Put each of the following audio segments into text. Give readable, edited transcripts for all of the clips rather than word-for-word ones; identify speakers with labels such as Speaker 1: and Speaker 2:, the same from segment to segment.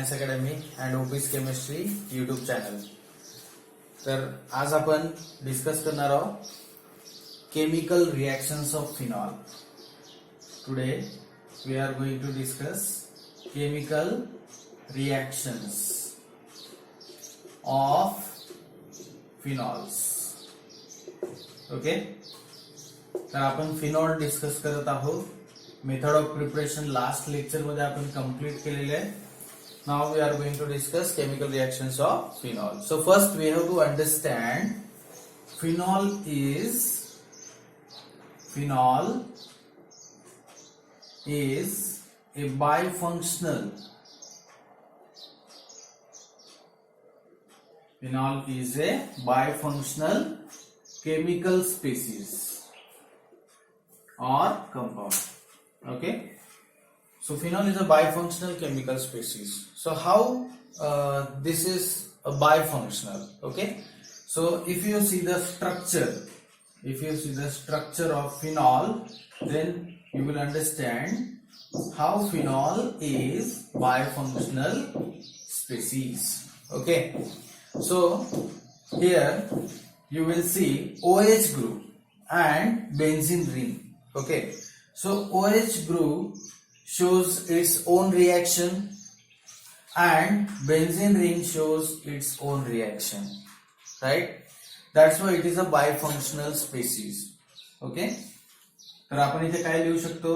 Speaker 1: Science academy and ओपीस chemistry YouTube channel. तर आज आपण डिस्कस करणार आहोत chemical reactions of phenol. Today we are going to discuss chemical reactions of phenols. Okay, तर आपण फिनॉल डिस्कस करत आहोत. Method of preparation last lecture मध्ये आपण कंप्लीट केलेले आहे. Now we are going to discuss chemical reactions of phenol. So first we have to understand phenol is a bifunctional. Phenol is a bifunctional chemical species or compound. Okay, so phenol is a bifunctional chemical species. So how this is a bifunctional? Okay, so if you see the structure of phenol, then you will understand how phenol is bifunctional species. Okay, so here you will see OH group and benzene ring. Okay, so OH group shows its own reaction and benzene ring shows its own reaction, right? That's why it is a bifunctional species. Okay, तर आपण इथे काय लिहू शकतो?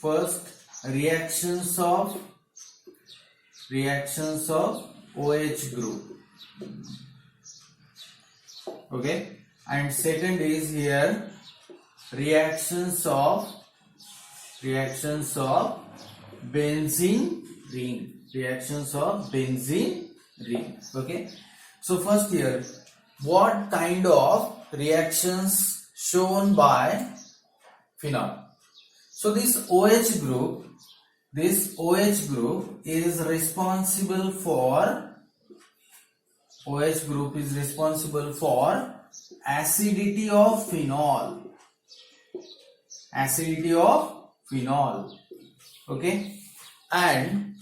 Speaker 1: First reactions of OH group. Okay, and second is here reactions of benzene ring. Okay, so first here, what kind of reactions shown by phenol? So this OH group is responsible for acidity of phenol. Okay, and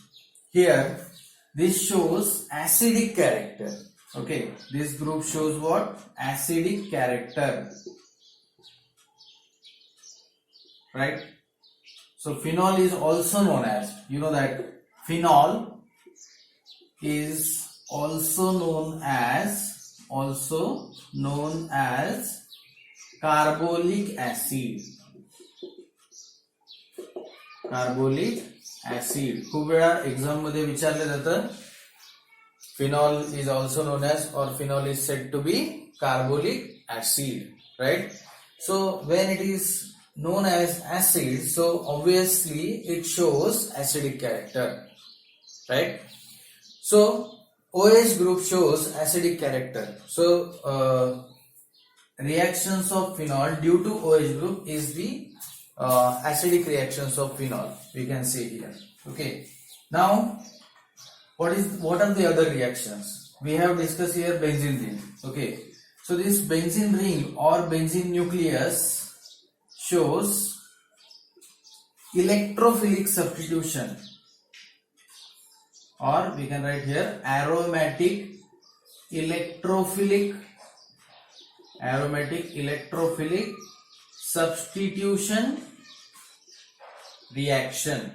Speaker 1: here this shows acidic character. Okay, this group shows what? Acidic character, right? So phenol is also known as, you know that phenol is also known as carbolic acid. खूप वेळा exam मध्ये विचारले जातं. Phenol is also known as, or phenol is said to be carbolic acid, right? So when it is known as acid, so obviously it shows acidic character, right? So OH group shows acidic character. So reactions of phenol due to OH group is the acidic reactions of phenol. We can see here. Okay, now what are the other reactions? We have discussed here benzene ring. Okay, so this benzene ring or benzene nucleus shows electrophilic substitution, or we can write here aromatic electrophilic substitution reaction.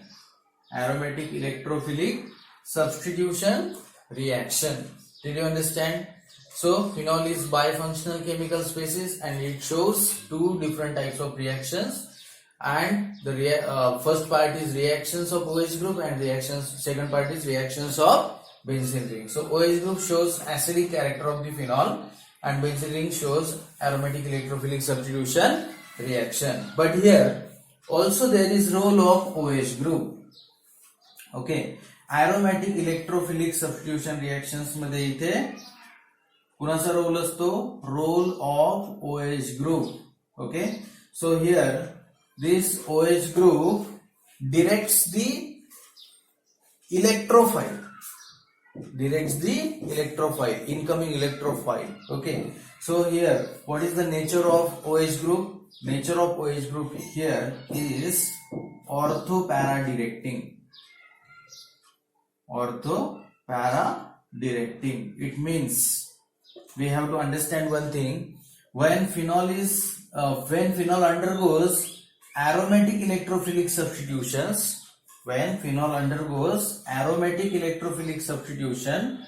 Speaker 1: Aromatic electrophilic substitution reaction. Did you understand? So phenol is bifunctional chemical species and it shows two different types of reactions, and the first part is reactions of OH group and second part is reactions of benzene ring. So OH group shows acidic character of the phenol and benzene ring shows aromatic electrophilic substitution reaction. But here also there is role of OH group. Okay, aromatic electrophilic substitution reactions मध्ये इथे कुणाचा role असतो? Role of OH group. Okay, so here this OH group directs the incoming electrophile. Okay, so here what is the nature of OH group? Nature of OH group here is ortho para directing. para directing. It means we have to understand one thing. When phenol undergoes aromatic electrophilic substitutions, when phenol undergoes aromatic electrophilic substitution,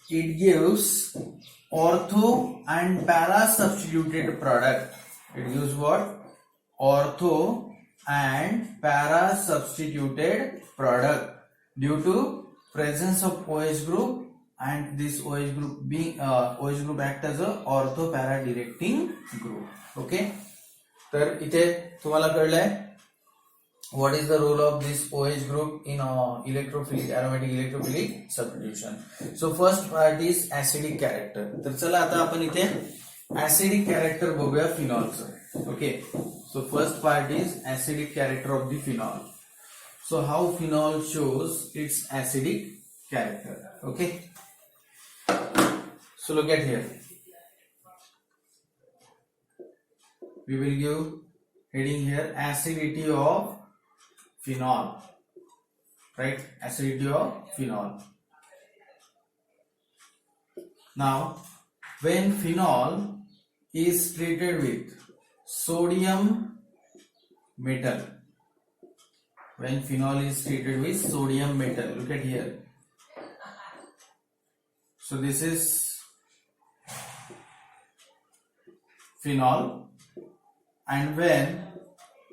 Speaker 1: it gives ortho and para substituted product. It gives what? Ortho and para substituted product due to presence of OH group, and this OH group act as a ortho para directing group. Okay, तर इथे तुम्हाला कळलंय what is the role of this OH group in electrophilic aromatic electrophilic substitution. So first part is acidic character. तर चला आता आपण इथे acidic character बघूया phenolचं. Okay, so first part is acidic character of the phenol. So how phenol shows its acidic character. Okay, so look at here. We will give heading here acidity of phenol, right? Acidity of phenol. Now, when phenol is treated with sodium metal, when phenol is treated with sodium metal, look at here. So this is phenol, and when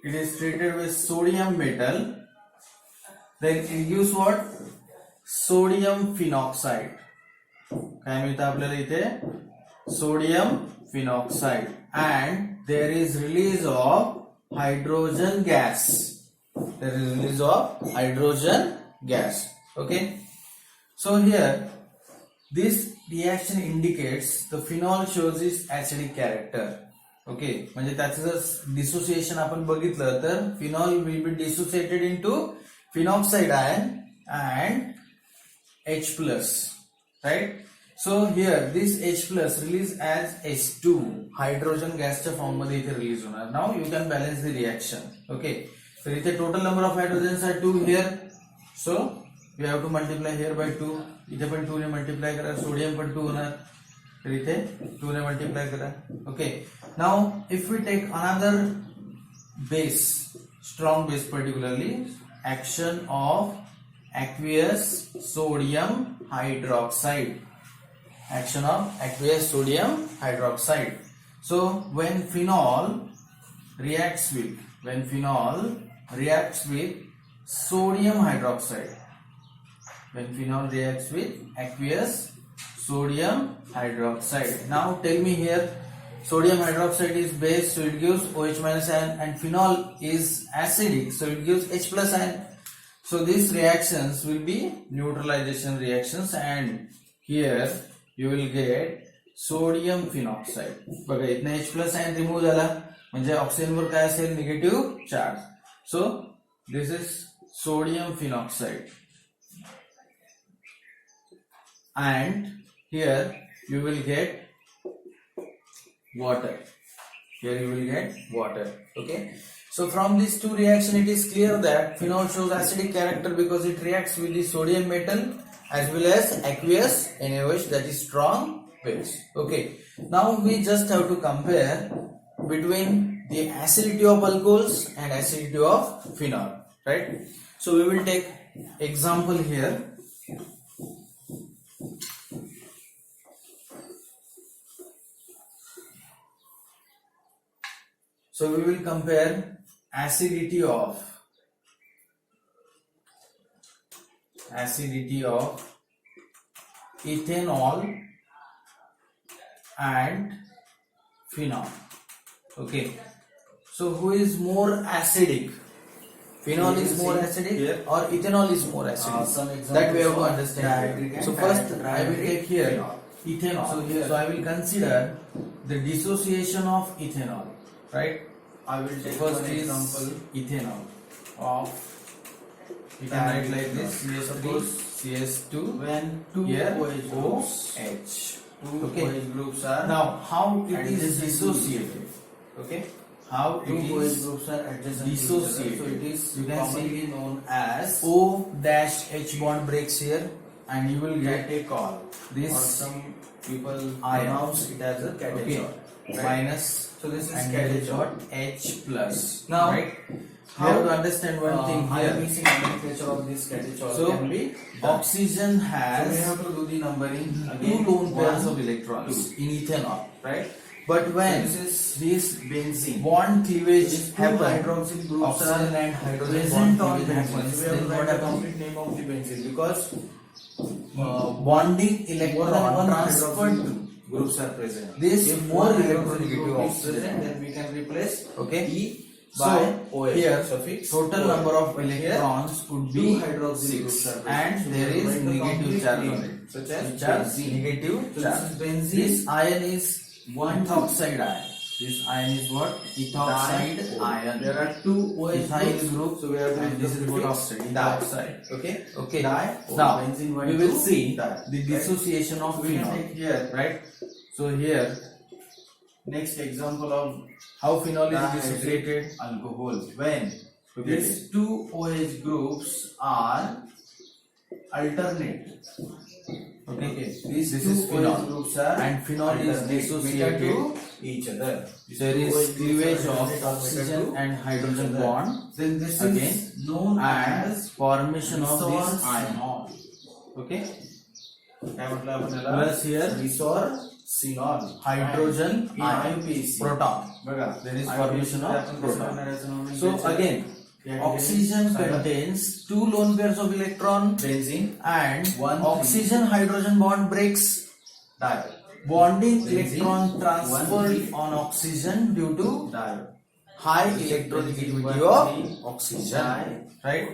Speaker 1: it is treated with sodium metal, then it gives what? Sodium phenoxide. काय मिळतं आपल्याला इथे? Sodium phenoxide, and there is release of hydrogen gas. There is release of hydrogen gas. Okay, so here this reaction indicates the phenol shows its acidic character. Okay, म्हणजे त्याचं जर dissociation आपण बघितलं तर phenol will be dissociated into phenoxide ion and H+, right. So here this H+ release as H2 hydrogen गॅसच्या form मध्ये इथे release होणार. Now you can balance the reaction. Okay, तर इथे total number of hydrogens are 2 here, so you have to multiply here by 2. इथे पण 2 ने multiply करा, सोडियम पण 2 होणार, तर इथे 2 ने मल्टिप्लाय करा. Okay, now if we take another base, strong base, particularly action of aqueous sodium hydroxide, action of aqueous sodium hydroxide. So when phenol reacts with sodium hydroxide, when phenol reacts with aqueous sodium hydroxide, now tell me here, sodium hydroxide is base, so it gives OH- ion, and phenol is acidic, so it gives H+ ion. So these reactions will be neutralization reactions, and here you will get sodium phenoxide. बघा इथनं H+ ion remove झाला, म्हणजे oxygen वर काय असेल? Negative charge. So this is sodium phenoxide, and here you will get water. Here you will get water. Okay, so from these two reactions it is clear that phenol shows acidic character because it reacts with the sodium metal as well as aqueous NaOH, that is strong base. Okay, now we just have to compare between the acidity of alcohols and acidity of phenol, right? So we will take example here. So we will compare acidity of ethanol and phenol. Okay, so who is more acidic? Phenol is more acidic here, or ethanol is more acidic? That we have to understand. So first I will take here ethanol. So I will consider the dissociation of ethanol. Right, I will take first example ethanol of, you can write like this, CS2 when 2 OH groups, okay, OH groups are, now how it is dissociated. Okay, how it is OH groups are dissociated. So it is, you can see, known as O-H bond breaks here, and you will get
Speaker 2: catechol,
Speaker 1: this
Speaker 2: or some people
Speaker 1: ion.
Speaker 2: pronounce it as a catechol.
Speaker 1: Okay. Minus.
Speaker 2: So this is
Speaker 1: And here is
Speaker 2: catechol.
Speaker 1: what? H plus.
Speaker 2: Now,
Speaker 1: right? You have to understand one thing here.
Speaker 2: IUPAC nomenclature of this catechol
Speaker 1: So
Speaker 2: can be done.
Speaker 1: oxygen
Speaker 2: So we
Speaker 1: has
Speaker 2: have to do the numbering
Speaker 1: two
Speaker 2: again.
Speaker 1: lone pairs
Speaker 2: One,
Speaker 1: of electrons
Speaker 2: two.
Speaker 1: in ethanol.
Speaker 2: right?
Speaker 1: But when
Speaker 2: So this
Speaker 1: this
Speaker 2: benzene.
Speaker 1: bond cleavage
Speaker 2: These two
Speaker 1: happens,
Speaker 2: hydroxyl groups
Speaker 1: oxygen
Speaker 2: are
Speaker 1: and hydrogen
Speaker 2: present
Speaker 1: bond
Speaker 2: on
Speaker 1: cleavage
Speaker 2: benzene.
Speaker 1: happens,
Speaker 2: So we have
Speaker 1: then
Speaker 2: to
Speaker 1: what
Speaker 2: write the
Speaker 1: happens?
Speaker 2: complete name of the benzene because
Speaker 1: Bonding
Speaker 2: more than
Speaker 1: electron
Speaker 2: one
Speaker 1: transferred
Speaker 2: hydroxyl groups are present.
Speaker 1: This
Speaker 2: If
Speaker 1: more
Speaker 2: one
Speaker 1: electronegative
Speaker 2: group is
Speaker 1: oxygen.
Speaker 2: present, then we can replace
Speaker 1: Okay.
Speaker 2: E
Speaker 1: So
Speaker 2: by OH
Speaker 1: here
Speaker 2: suffix.
Speaker 1: total
Speaker 2: OH.
Speaker 1: number of
Speaker 2: But here,
Speaker 1: electrons would
Speaker 2: two
Speaker 1: be
Speaker 2: hydroxyl
Speaker 1: 6
Speaker 2: groups are present.
Speaker 1: and
Speaker 2: So
Speaker 1: there
Speaker 2: we
Speaker 1: is
Speaker 2: write the
Speaker 1: negative
Speaker 2: complete
Speaker 1: charge
Speaker 2: name,
Speaker 1: on it.
Speaker 2: such as
Speaker 1: Charge,
Speaker 2: benzene.
Speaker 1: negative
Speaker 2: So
Speaker 1: charge.
Speaker 2: this is benzene.
Speaker 1: This ion is
Speaker 2: One
Speaker 1: ethoxide ion. This ion is what? Ethoxide ion.
Speaker 2: There are two OH
Speaker 1: Ethyl
Speaker 2: groups,
Speaker 1: group,
Speaker 2: so we have to
Speaker 1: and
Speaker 2: use
Speaker 1: this
Speaker 2: the
Speaker 1: is what
Speaker 2: prefix
Speaker 1: oxide,
Speaker 2: di.
Speaker 1: ethoxide.
Speaker 2: Okay.
Speaker 1: Okay.
Speaker 2: Di.
Speaker 1: Now
Speaker 2: benzene one,
Speaker 1: we will
Speaker 2: two,
Speaker 1: see
Speaker 2: di.
Speaker 1: the dissociation of
Speaker 2: We can
Speaker 1: phenol.
Speaker 2: take here,
Speaker 1: Right. So here
Speaker 2: next example of
Speaker 1: how phenol is
Speaker 2: dihydric
Speaker 1: dissociated.
Speaker 2: alcohol. When
Speaker 1: Okay.
Speaker 2: these two OH groups are alternate.
Speaker 1: Okay.
Speaker 2: These
Speaker 1: This
Speaker 2: two
Speaker 1: is phenol.
Speaker 2: OH groups are
Speaker 1: And phenol is
Speaker 2: alternate
Speaker 1: dissociated.
Speaker 2: beta to each other.
Speaker 1: There is
Speaker 2: OH groups
Speaker 1: cleavage
Speaker 2: are
Speaker 1: of
Speaker 2: alternate beta
Speaker 1: oxygen
Speaker 2: to
Speaker 1: and hydrogen
Speaker 2: each other.
Speaker 1: bond.
Speaker 2: Then this
Speaker 1: Again,
Speaker 2: is known
Speaker 1: and
Speaker 2: as
Speaker 1: formation of this ion.
Speaker 2: resorcinol.
Speaker 1: Okay.
Speaker 2: काय म्हटलं आपण याला?
Speaker 1: Plus here
Speaker 2: resorcinol.
Speaker 1: hydrogen
Speaker 2: in
Speaker 1: ion,
Speaker 2: IUPAC.
Speaker 1: proton.
Speaker 2: बघा,
Speaker 1: There is
Speaker 2: IUPAC
Speaker 1: formation
Speaker 2: मध्ये
Speaker 1: of
Speaker 2: आपण कसं
Speaker 1: proton.
Speaker 2: करणार याचं nomenclature?
Speaker 1: So again,
Speaker 2: या ठिकाणी
Speaker 1: oxygen
Speaker 2: Sanga.
Speaker 1: contains two lone pairs of electron
Speaker 2: benzene
Speaker 1: and
Speaker 2: One,
Speaker 1: oxygen hydrogen bond breaks.
Speaker 2: di.
Speaker 1: Bonding
Speaker 2: Benzene,
Speaker 1: electron transferred
Speaker 2: 1, 3.
Speaker 1: on oxygen due to
Speaker 2: di.
Speaker 1: high
Speaker 2: Benzene,
Speaker 1: electronegativity
Speaker 2: 1,
Speaker 1: of
Speaker 2: 3.
Speaker 1: oxygen. Right.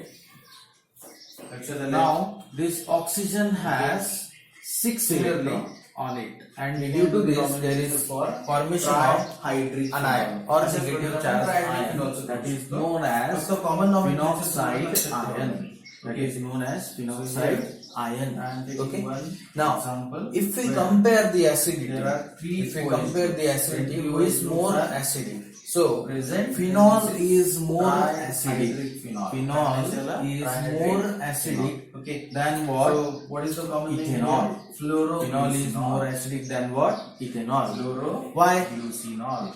Speaker 2: लक्षात आलं?
Speaker 1: Now this oxygen has 6
Speaker 2: Similarly,
Speaker 1: electrons on it, and due to this there is formation of
Speaker 2: trihydric
Speaker 1: an ion or
Speaker 2: अशा
Speaker 1: negative
Speaker 2: प्रकारे
Speaker 1: charge
Speaker 2: trihydric
Speaker 1: ion
Speaker 2: phenol चं
Speaker 1: that is
Speaker 2: करू शकतो.
Speaker 1: known as
Speaker 2: फक्त common nomenclature
Speaker 1: phenoxide
Speaker 2: तुम्हाला
Speaker 1: ion.
Speaker 2: लक्षात
Speaker 1: That is known as phenoxide ion.
Speaker 2: And taking
Speaker 1: Okay.
Speaker 2: one
Speaker 1: Now,
Speaker 2: example,
Speaker 1: if we
Speaker 2: where
Speaker 1: compare the acidity,
Speaker 2: there are three
Speaker 1: if we
Speaker 2: OH
Speaker 1: compare the
Speaker 2: groups,
Speaker 1: acidity,
Speaker 2: three
Speaker 1: who is
Speaker 2: OH
Speaker 1: more
Speaker 2: groups are
Speaker 1: acidic? So,
Speaker 2: present,
Speaker 1: phenol
Speaker 2: and this
Speaker 1: is more
Speaker 2: trihydric
Speaker 1: acidic.
Speaker 2: phenol.
Speaker 1: Phenol
Speaker 2: Trihydric
Speaker 1: is
Speaker 2: phenol.
Speaker 1: more acidic
Speaker 2: Okay.
Speaker 1: than what?
Speaker 2: So what is the common name
Speaker 1: Ethanol.
Speaker 2: here? Fluoro.
Speaker 1: Phenol is more acidic than what? Ethanol.
Speaker 2: Fluoro.
Speaker 1: Why?
Speaker 2: Glucinol.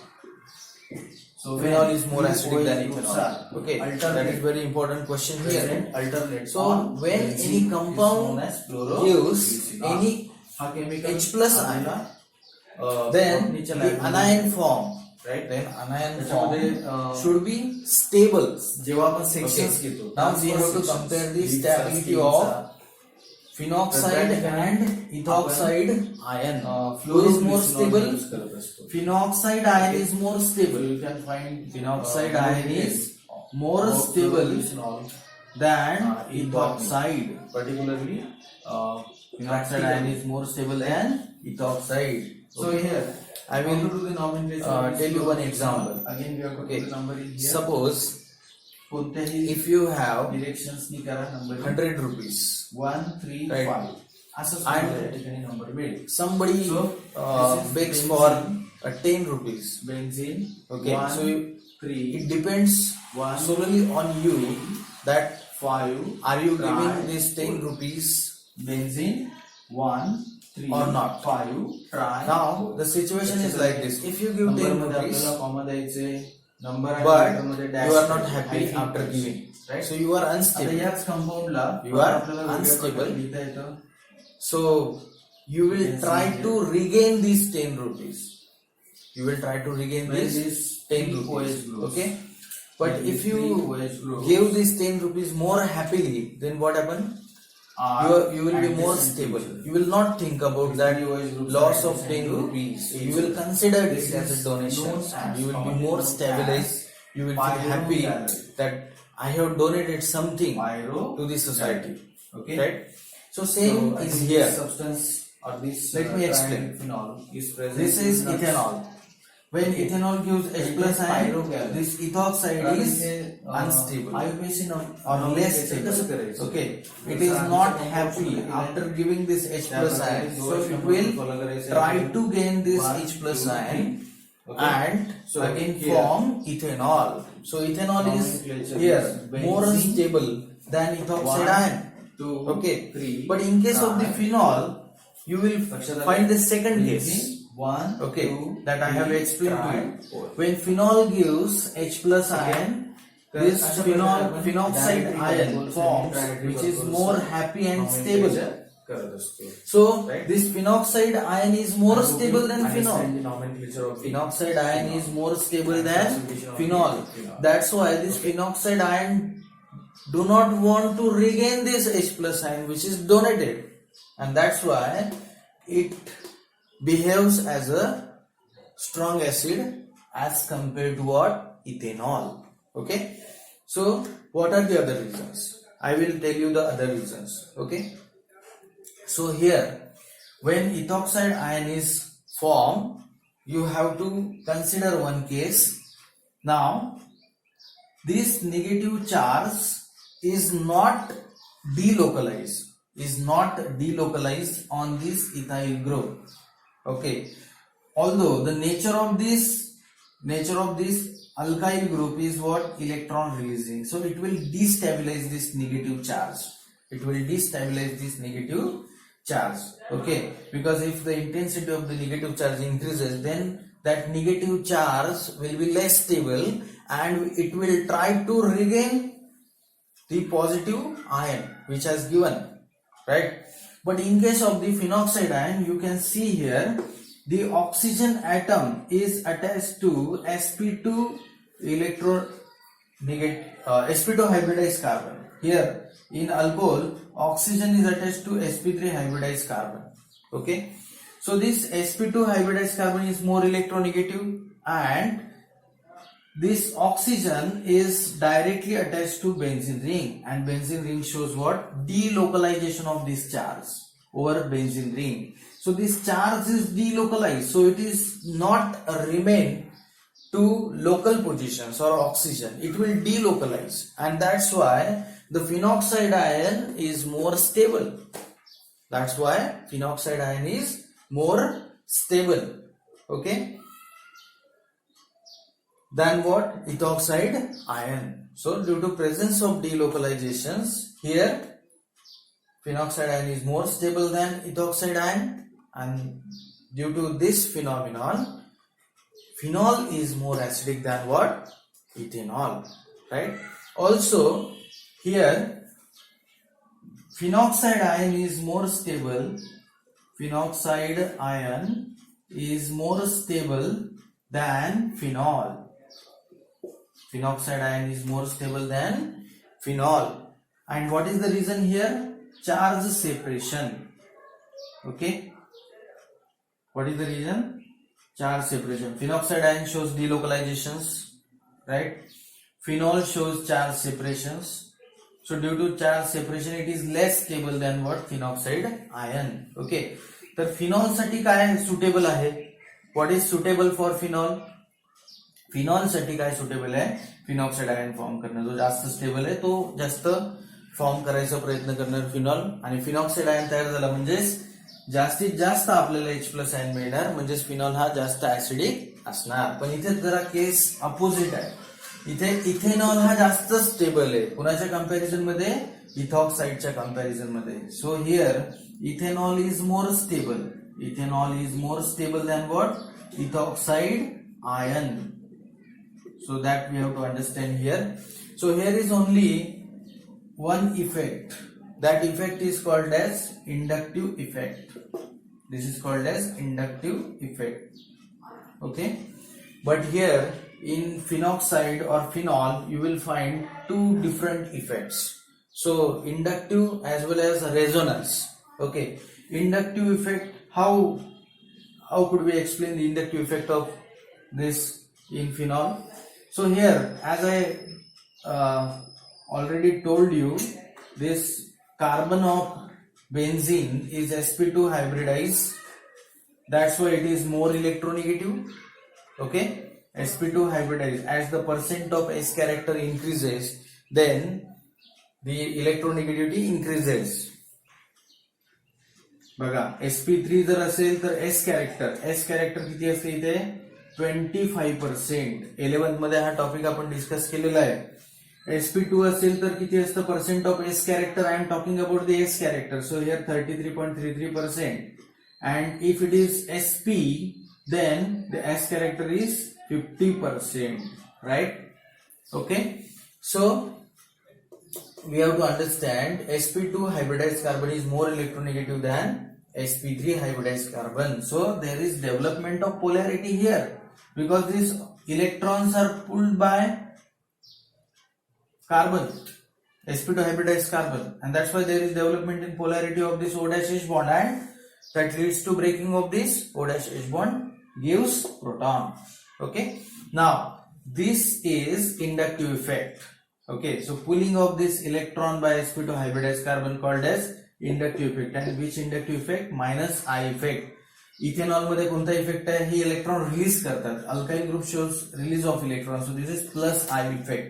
Speaker 2: So
Speaker 1: Phenol is more
Speaker 2: these
Speaker 1: acidic than
Speaker 2: OH groups
Speaker 1: ethanol.
Speaker 2: are
Speaker 1: Okay, that
Speaker 2: alternate.
Speaker 1: is very important question here.
Speaker 2: Present alternate.
Speaker 1: So
Speaker 2: on
Speaker 1: when
Speaker 2: benzene
Speaker 1: any
Speaker 2: is
Speaker 1: compound
Speaker 2: known as fluoro
Speaker 1: gives
Speaker 2: glucinol.
Speaker 1: any
Speaker 2: हा chemical
Speaker 1: H plus
Speaker 2: आपल्याला,
Speaker 1: then
Speaker 2: botany-च्या
Speaker 1: the
Speaker 2: lab मध्ये,
Speaker 1: anion form,
Speaker 2: right?
Speaker 1: then anion
Speaker 2: त्याच्यामध्ये,
Speaker 1: form should be stable.
Speaker 2: जेव्हा आपण sections
Speaker 1: Okay.
Speaker 2: घेतो,
Speaker 1: Now we have to
Speaker 2: sections,
Speaker 1: compare the
Speaker 2: leads
Speaker 1: stability
Speaker 2: are,
Speaker 1: of
Speaker 2: schemes
Speaker 1: phenoxide
Speaker 2: तर त्या
Speaker 1: and ethoxide ion.
Speaker 2: are,
Speaker 1: Who is more
Speaker 2: fluoroglucinol
Speaker 1: stable?
Speaker 2: use करत असतो.
Speaker 1: Phenoxide ion is more
Speaker 2: So
Speaker 1: stable.
Speaker 2: you can find
Speaker 1: Phenoxide
Speaker 2: more
Speaker 1: ion is
Speaker 2: details
Speaker 1: more
Speaker 2: of
Speaker 1: stable
Speaker 2: fluoroglucinol,
Speaker 1: than
Speaker 2: in
Speaker 1: ethoxide.
Speaker 2: particularly
Speaker 1: Phenoxide ion is more stable than ethoxide.
Speaker 2: So here
Speaker 1: I will
Speaker 2: to do the nomenclature of
Speaker 1: tell you one example.
Speaker 2: Again we have to
Speaker 1: Okay.
Speaker 2: put the number in here.
Speaker 1: Suppose
Speaker 2: कोणत्याही
Speaker 1: if you have
Speaker 2: directions नि करा number
Speaker 1: 100 rupees,
Speaker 2: 1 3
Speaker 1: Right.
Speaker 2: 5 असं
Speaker 1: And
Speaker 2: तुम्हाला या ठिकाणी number मिळेल.
Speaker 1: somebody
Speaker 2: So, this is
Speaker 1: begs
Speaker 2: benzene.
Speaker 1: for 10 rupees.
Speaker 2: Benzene.
Speaker 1: Okay,
Speaker 2: 1
Speaker 1: so it
Speaker 2: 3
Speaker 1: depends
Speaker 2: 1
Speaker 1: solely on you that
Speaker 2: 5
Speaker 1: are you
Speaker 2: Try.
Speaker 1: giving this 10 rupees
Speaker 2: benzene 1 3
Speaker 1: or not.
Speaker 2: 5 try.
Speaker 1: Now the situation is like this. If you give 10
Speaker 2: मध्ये
Speaker 1: rupees
Speaker 2: आपल्याला comma द्यायचे number
Speaker 1: but you are not happy after giving,
Speaker 2: right?
Speaker 1: so you are
Speaker 2: आता
Speaker 1: unstable.
Speaker 2: याच कंपाऊंडला
Speaker 1: You are unstable.
Speaker 2: लिहिता येतं
Speaker 1: So you will
Speaker 2: Yes,
Speaker 1: try
Speaker 2: yes.
Speaker 1: to regain these 10 rupees. You will try to regain
Speaker 2: When
Speaker 1: these
Speaker 2: these
Speaker 1: 10
Speaker 2: three
Speaker 1: rupees.
Speaker 2: OH groups.
Speaker 1: Okay. But
Speaker 2: When
Speaker 1: if
Speaker 2: these
Speaker 1: you
Speaker 2: three OH groups
Speaker 1: give these 10 rupees more happily, then what happen? You will be more stable. You will not think about that loss of 10 rupees. You will consider this as a donation and you will be more stabilized. You will feel happy that I have donated something to the society.
Speaker 2: Okay.
Speaker 1: Right? So same is here.
Speaker 2: Substance or this
Speaker 1: Let me explain.
Speaker 2: phenol is present.
Speaker 1: This is
Speaker 2: in the-
Speaker 1: ethanol. When ethanol gives H plus ion,
Speaker 2: pyrogal.
Speaker 1: this ethoxide is unstable
Speaker 2: IUPAC
Speaker 1: or less stable. Okay, it is not happy after giving this H plus ion, so it will try to gain this H plus ion and
Speaker 2: So
Speaker 1: again
Speaker 2: here-
Speaker 1: form ethanol. So ethanol is
Speaker 2: Nomenclature
Speaker 1: here
Speaker 2: is
Speaker 1: more
Speaker 2: benzene
Speaker 1: stable than ethoxide
Speaker 2: 1,
Speaker 1: ion.
Speaker 2: 2,
Speaker 1: Okay,
Speaker 2: 3.
Speaker 1: but in case of the phenol, you will find the second case.
Speaker 2: 1,
Speaker 1: Okay,
Speaker 2: 2,
Speaker 1: that I have
Speaker 2: 3,
Speaker 1: explained to
Speaker 2: 4.
Speaker 1: you. When phenol gives H plus ion, this
Speaker 2: अशा प्रकारे आपण
Speaker 1: phenoxide
Speaker 2: diametric
Speaker 1: ion
Speaker 2: control,
Speaker 1: forms,
Speaker 2: semi-diametric
Speaker 1: which is
Speaker 2: control,
Speaker 1: more happy and stable.
Speaker 2: nomenclature करत असतो.
Speaker 1: So
Speaker 2: Right.
Speaker 1: this phenoxide ion is more stable than phenol.
Speaker 2: Understand the nomenclature of the
Speaker 1: Phenoxide ion is more stable than
Speaker 2: concentration of
Speaker 1: phenol.
Speaker 2: phenol.
Speaker 1: That's why this phenoxide ion do not want to regain this H plus ion which is donated, and that's why it behaves as a strong acid as compared to what? Ethanol. Okay, so what are the other reasons? I will tell you the other reasons. Okay, so here when ethoxide ion is formed, you have to consider one case. Now this negative charge is not delocalized on this ethyl group. Okay, although the nature of this alkyl group is what? Electron releasing, so it will destabilize this negative charge. Okay, because if the intensity of the negative charge increases, then that negative charge will be less stable and it will try to regain the positive ion which has given, right? But in case of the phenoxide ion, you can see here the oxygen atom is attached to sp2 sp2 hybridized carbon. Here in alcohol, oxygen is attached to sp3 hybridized carbon. Okay, so this sp2 hybridized carbon is more electronegative, and this oxygen is directly attached to benzene ring, and benzene ring shows what? Delocalization of this charge over benzene ring. So this charge is delocalized, so it is not remain to local positions or oxygen, it will delocalize, and that's why the phenoxide ion is more stable. Okay, than what? Ethoxide ion. So due to presence of delocalizations, here phenoxide ion is more stable than ethoxide ion, and due to this phenomenon, phenol is more acidic than what? Ethanol, right? Also here phenoxide ion is more stable than phenol. And what is the reason here? Charge separation. Okay, what is the reason? Charge separation. Phenoxide ion shows delocalizations, right? Phenol shows charge separations. So due to charge separation, it is less stable than what? Phenoxide ion. Okay, तर phenol साठी काय suitable आहे? What is suitable for phenol? Phenol साठी काय suitable आहे? Phenoxide ion form करणं. जो जास्त स्टेबल आहे तो जास्त फॉर्म करायचा प्रयत्न करणार फिनॉल, आणि फिनॉक्साइड आयन तयार झाला म्हणजेच जास्तीत जास्त आपल्याला H प्लस आयन मिळणार, म्हणजेच फिनॉल हा जास्त ऍसिडिक असणार. पण इथे जरा केस अपोजिट आहे. इथे इथेनॉल हा जास्त स्टेबल आहे. कुणाच्या कंपॅरिझन मध्ये? इथॉक्साइडच्या कंपॅरिझन मध्ये. So here ethanol is more stable than what? Ethoxide ion. So that we have to understand here. So here is only one effect. That effect is called as inductive effect. This is called as inductive effect. Okay, but here in phenoxide or phenol you will find two different effects. So inductive as well as resonance. Okay, inductive effect, how could we explain the inductive effect of this in phenol? So here, as I already told you, this carbon of benzene is sp2 hybridized, that's why it is more electronegative. Okay, sp2 hybridized. As the percent of S character increases, then the electronegativity increases. बघा, sp3 जर असेल तर S character किती असते इथे? 25%. 11th मध्ये हा topic आपण डिस्कस केलेला आहे. sp2 असेल तर किती असतं percent of S character I am talking about the S character so here 33.33% and if it is sp then the s character is 50%, right? Okay, so we have to understand sp2 hybridized carbon is more electronegative than sp3 hybridized carbon, so there is development of polarity here because these electrons are pulled by carbon, sp2 hybridized carbon, and that's why there is development in polarity of this O-H bond, and that leads to breaking of this O-H bond, gives proton. Okay, now this is inductive effect. Okay, so pulling of this electron by sp2 hybridized carbon called as inductive effect. And which inductive effect? Minus I effect. Ethanol मध्ये कोणता effect आहे? हे electron release करतात. Alkyl group shows release of electron, so this is plus I effect.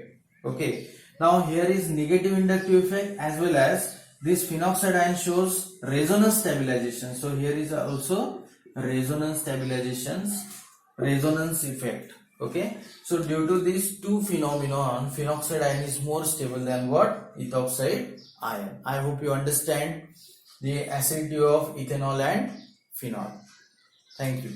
Speaker 1: Okay, now here is negative inductive effect as well as this phenoxide ion shows resonance stabilization. So here is also resonance stabilizations, resonance effect. Okay, so due to these two phenomenon, phenoxide ion is more stable than what? Ethoxide ion. I hope you understand the acidity of ethanol and phenol. Thank you.